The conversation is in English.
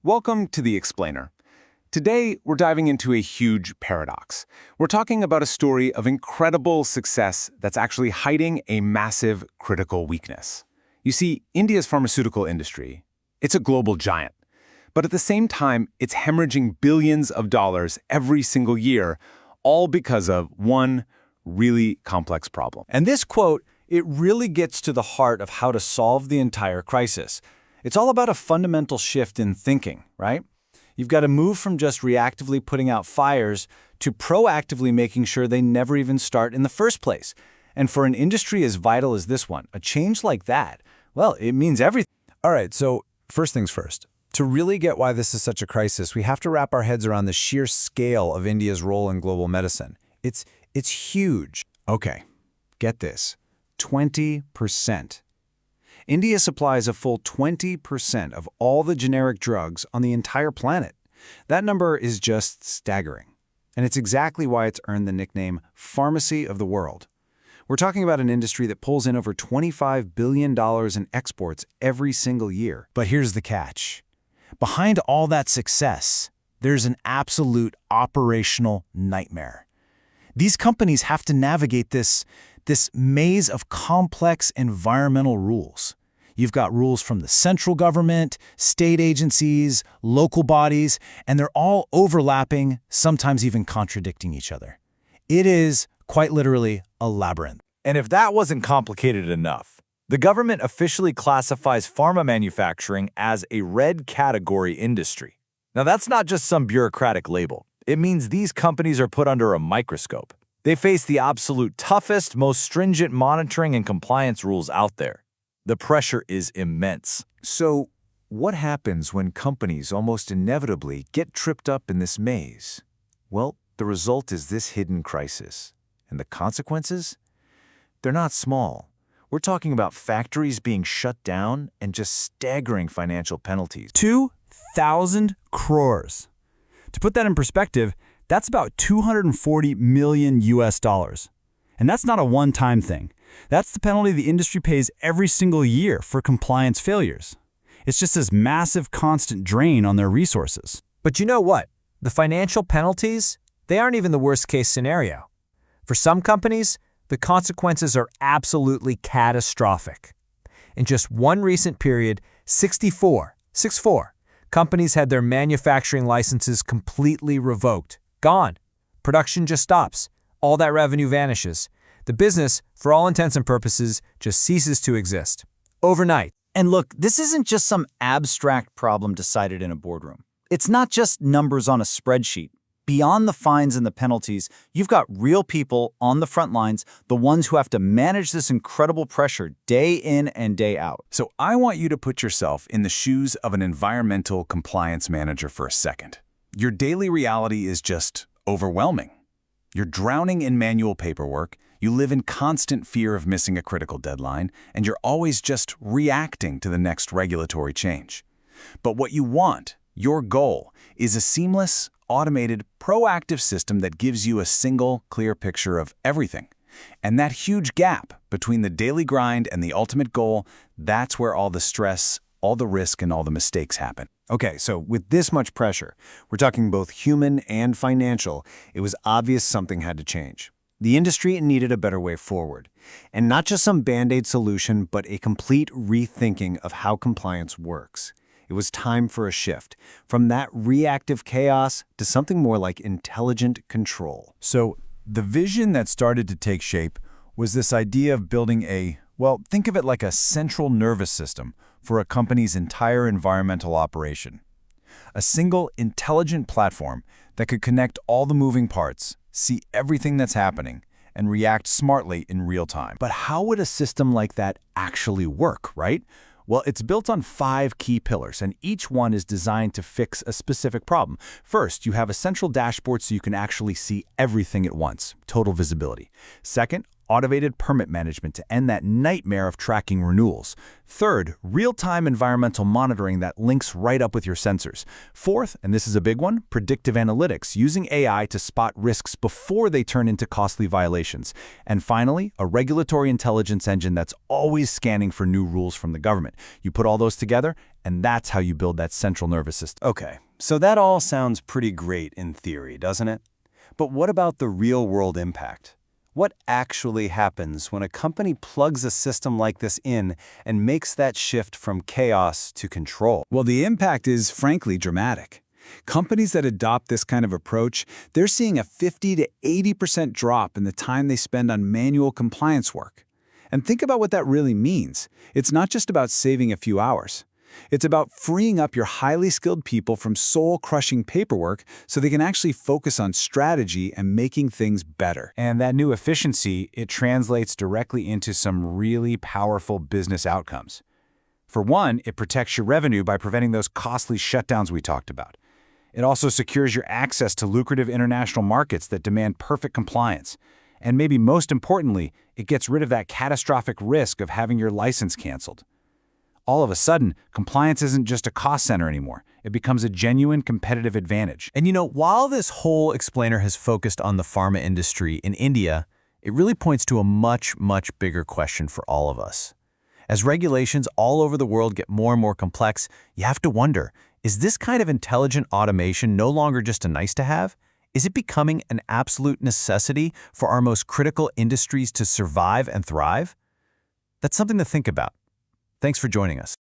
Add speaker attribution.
Speaker 1: Welcome to The Explainer. Today, we're diving into a huge paradox. We're talking about a story of incredible success that's actually hiding a massive critical weakness. You see, India's pharmaceutical industry, it's a global giant. But at the same time, it's hemorrhaging billions of dollars every single year, all because of one really complex problem.
Speaker 2: And this quote, it really gets to the heart of how to solve the entire crisis. It's all about a fundamental shift in thinking, right? You've got to move from just reactively putting out fires to proactively making sure they never even start in the first place. And for an industry as vital as this one, a change like that, well, it means everything.
Speaker 3: All right, so first things first. To really get why this is such a crisis, we have to wrap our heads around the sheer scale of India's role in global medicine. It's huge. Okay, get this, 20%. India supplies a full 20% of all the generic drugs on the entire planet. That number is just staggering. And it's exactly why it's earned the nickname Pharmacy of the World. We're talking about an industry that pulls in over $25 billion in exports every single year. But here's the catch. Behind all that success, there's an absolute operational nightmare. These companies have to navigate this maze of complex environmental rules. You've got rules from the central government, state agencies, local bodies, and they're all overlapping, sometimes even contradicting each other. It is, quite literally, a labyrinth.
Speaker 2: And if that wasn't complicated enough, the government officially classifies pharma manufacturing as a red category industry. Now, that's not just some bureaucratic label. It means these companies are put under a microscope. They face the absolute toughest, most stringent monitoring and compliance rules out there. The pressure is immense.
Speaker 3: So, what happens when companies almost inevitably get tripped up in this maze? Well, the result is this hidden crisis. And the consequences? They're not small. We're talking about factories being shut down and just staggering financial penalties.
Speaker 4: 2,000 crores. To put that in perspective, that's about 240 million US dollars. And that's not a one-time thing. That's the penalty the industry pays every single year for compliance failures. It's just this massive constant drain on their resources.
Speaker 5: But you know what? The financial penalties, they aren't even the worst-case scenario. For some companies, the consequences are absolutely catastrophic. In just one recent period, 64 companies had their manufacturing licenses completely revoked. Gone. Production just stops. All that revenue vanishes. The business, for all intents and purposes, just ceases to exist. Overnight.
Speaker 2: And look, this isn't just some abstract problem decided in a boardroom. It's not just numbers on a spreadsheet. Beyond the fines and the penalties, you've got real people on the front lines, the ones who have to manage this incredible pressure day in and day out.
Speaker 1: So I want you to put yourself in the shoes of an environmental compliance manager for a second. Your daily reality is just overwhelming. You're drowning in manual paperwork, you live in constant fear of missing a critical deadline, and you're always just reacting to the next regulatory change. But what you want, your goal, is a seamless, automated, proactive system that gives you a single, clear picture of everything. And that huge gap between the daily grind and the ultimate goal, that's where all the stress, all the risk, and all the mistakes happen.
Speaker 3: Okay, so with this much pressure, we're talking both human and financial, it was obvious something had to change. The industry needed a better way forward. And not just some band-aid solution, but a complete rethinking of how compliance works. It was time for a shift, from that reactive chaos to something more like intelligent control.
Speaker 4: So the vision that started to take shape was this idea of building think of it like a central nervous system for a company's entire environmental operation. A single intelligent platform that could connect all the moving parts, see everything that's happening, and react smartly in real time.
Speaker 3: But how would a system like that actually work, right? Well, it's built on 5 key pillars, and each one is designed to fix a specific problem. First, you have a central dashboard so you can actually see everything at once, total visibility. Second,
Speaker 4: automated permit management to end that nightmare of tracking renewals. Third, real-time environmental monitoring that links right up with your sensors. Fourth, and this is a big one, predictive analytics, using AI to spot risks before they turn into costly violations. And finally, a regulatory intelligence engine that's always scanning for new rules from the government. You put all those together, and that's how you build that central nervous system.
Speaker 6: Okay, so that all sounds pretty great in theory, doesn't it? But what about the real-world impact? What actually happens when a company plugs a system like this in and makes that shift from chaos to control?
Speaker 3: Well, the impact is frankly dramatic. Companies that adopt this kind of approach, they're seeing a 50 to 80% drop in the time they spend on manual compliance work. And think about what that really means. It's not just about saving a few hours. It's about freeing up your highly skilled people from soul-crushing paperwork so they can actually focus on strategy and making things better.
Speaker 1: And that new efficiency, it translates directly into some really powerful business outcomes. For one, it protects your revenue by preventing those costly shutdowns we talked about. It also secures your access to lucrative international markets that demand perfect compliance. And maybe most importantly, it gets rid of that catastrophic risk of having your license canceled. All of a sudden, compliance isn't just a cost center anymore. It becomes a genuine competitive advantage.
Speaker 5: And while this whole explainer has focused on the pharma industry in India, it really points to a much, much bigger question for all of us. As regulations all over the world get more and more complex, you have to wonder, is this kind of intelligent automation no longer just a nice-to-have? Is it becoming an absolute necessity for our most critical industries to survive and thrive? That's something to think about. Thanks for joining us.